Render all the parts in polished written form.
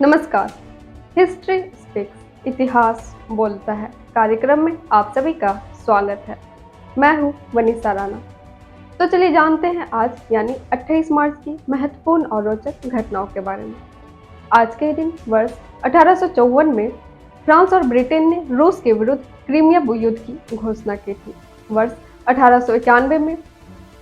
नमस्कार। History speaks इतिहास बोलता है कार्यक्रम में आप सभी का स्वागत है। मैं हूँ वनीसा राणा। तो चलिए जानते हैं आज यानी 28 मार्च की महत्वपूर्ण और रोचक घटनाओं के बारे में। आज के दिन वर्ष 1854 में फ्रांस और ब्रिटेन ने रूस के विरुद्ध क्रीमिया युद्ध की घोषणा की थी। वर्ष 1891 में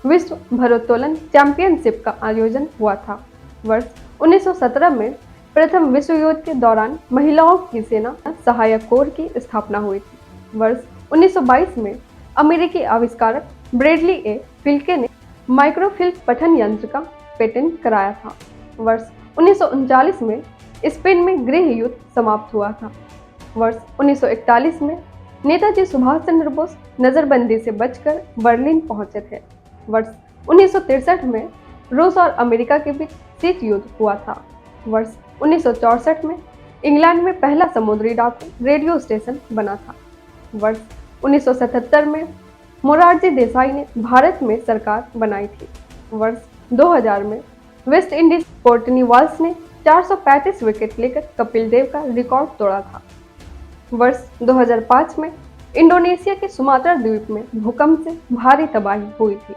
विश्व भारोत्तोलन चैंपियनशिप का आयोजन हुआ था। वर्ष 1917 में प्रथम विश्व युद्ध के दौरान महिलाओं की सेना सहायक कोर की स्थापना हुई थी। वर्ष 1922 में अमेरिकी आविष्कारक ब्रैडली ए फिल्के ने माइक्रोफिल्म पठन यंत्र का पेटेंट कराया था। वर्ष 1939 में स्पेन में गृह युद्ध समाप्त हुआ था। वर्ष 1941 में नेताजी सुभाष चंद्र बोस नजरबंदी से बचकर बर्लिन पहुंचे थे। वर्ष 1963 में रूस और अमेरिका के बीच शीत युद्ध हुआ था। वर्ष 1964 में इंग्लैंड में पहला समुद्री डाकू रेडियो स्टेशन बना था। वर्ष 1977 में मोरारजी देसाई ने भारत में सरकार बनाई थी। वर्ष 2000 में वेस्ट इंडीज कोर्टनी वाल्स ने 435 विकेट लेकर कपिल देव का रिकॉर्ड तोड़ा था। वर्ष 2005 में इंडोनेशिया के सुमात्रा द्वीप में भूकंप से भारी तबाही हुई थी।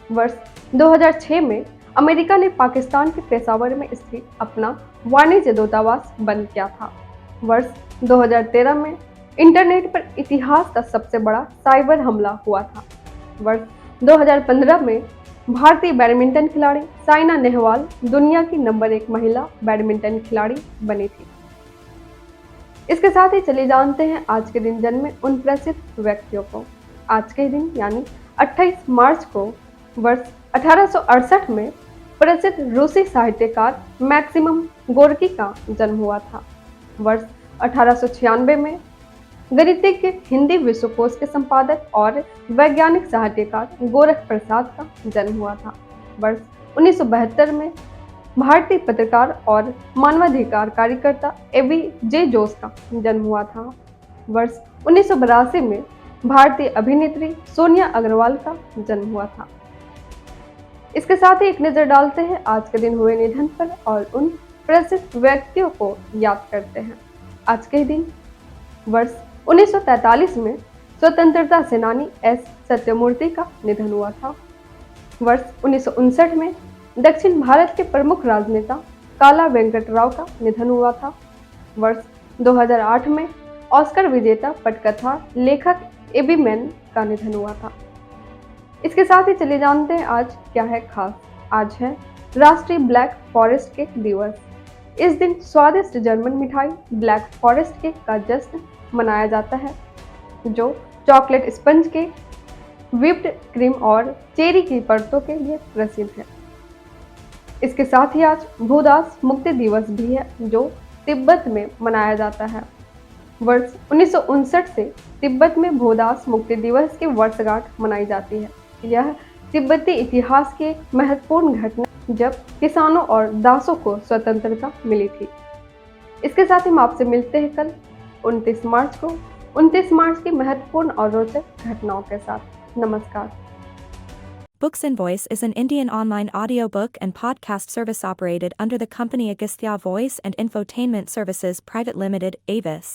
वर्ष 2006 में अमेरिका ने पाकिस्तान के पेशावर में स्थित अपना वाणिज्य दूतावास बंद किया था। वर्ष 2013 में इंटरनेट पर इतिहास का सबसे बड़ा साइबर हमला हुआ था। वर्ष 2015 में भारतीय बैडमिंटन खिलाड़ी साइना नेहवाल दुनिया की नंबर 1 महिला बैडमिंटन खिलाड़ी बनी थी। इसके साथ ही चलिए जानते हैं आज के दिन जन्मे उन प्रसिद्ध व्यक्तियों को। आज के दिन यानी 28 मार्च को वर्ष 1868 में प्रसिद्ध रूसी साहित्यकार मैक्सिमम गोर्की का जन्म हुआ था। वर्ष 1896 में गणितज्ञ हिंदी विश्वकोश के संपादक और वैज्ञानिक साहित्यकार गोरख प्रसाद का जन्म हुआ था। वर्ष 1972 में भारतीय पत्रकार और मानवाधिकार कार्यकर्ता एबी जे जोस का जन्म हुआ था। वर्ष 1982 में भारतीय अभिनेत्री सोनिया अग्रवाल का जन्म हुआ था। इसके साथ ही एक नजर डालते हैं आज के दिन हुए निधन पर और उन प्रसिद्ध व्यक्तियों को याद करते हैं। आज के दिन वर्ष 1943 में स्वतंत्रता सेनानी एस सत्यमूर्ति का निधन हुआ था। वर्ष 1959 में दक्षिण भारत के प्रमुख राजनेता काला वेंकटराव का निधन हुआ था। वर्ष 2008 में ऑस्कर विजेता पटकथा लेखक एबी मैन का निधन हुआ था। इसके साथ ही चलिए जानते हैं आज क्या है खास। आज है राष्ट्रीय ब्लैक फॉरेस्ट केक दिवस। इस दिन स्वादिष्ट जर्मन मिठाई ब्लैक फॉरेस्ट केक का जश्न मनाया जाता है, जो chocolate sponge cake, whipped cream और चेरी की परतों के लिए प्रसिद्ध है। इसके साथ ही आज भूदास मुक्ति दिवस भी है, जो तिब्बत में मनाया जाता है। वर्ष 1959 से तिब्बत में भूदास मुक्ति दिवस की वर्षगांठ मनाई जाती है। यह तिब्बती इतिहास की एक महत्वपूर्ण घटना जब किसानों और दासों को स्वतंत्रता मिली थी। इसके साथ ही हम आपसे मिलते हैं कल 29 मार्च को 29 मार्च की महत्वपूर्ण और रोचक घटनाओं के साथ। नमस्कार। Books and Voice is an Indian online audiobook and podcast service operated under the company Agastya Voice and Infotainment Services Private Limited, Avis.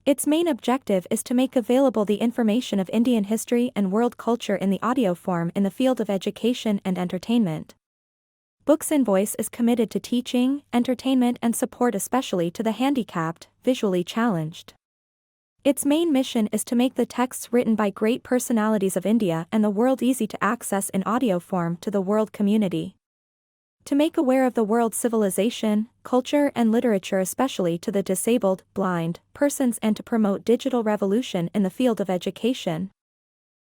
Its main objective is to make available the information of Indian history and world culture in the audio form in the field of education and entertainment. Books and Voice is committed to teaching, entertainment and support especially to the handicapped, visually challenged. Its main mission is to make the texts written by great personalities of India and the world easy to access in audio form to the world community. To make aware of the world's civilization, culture and literature especially to the disabled, blind, persons and to promote digital revolution in the field of education.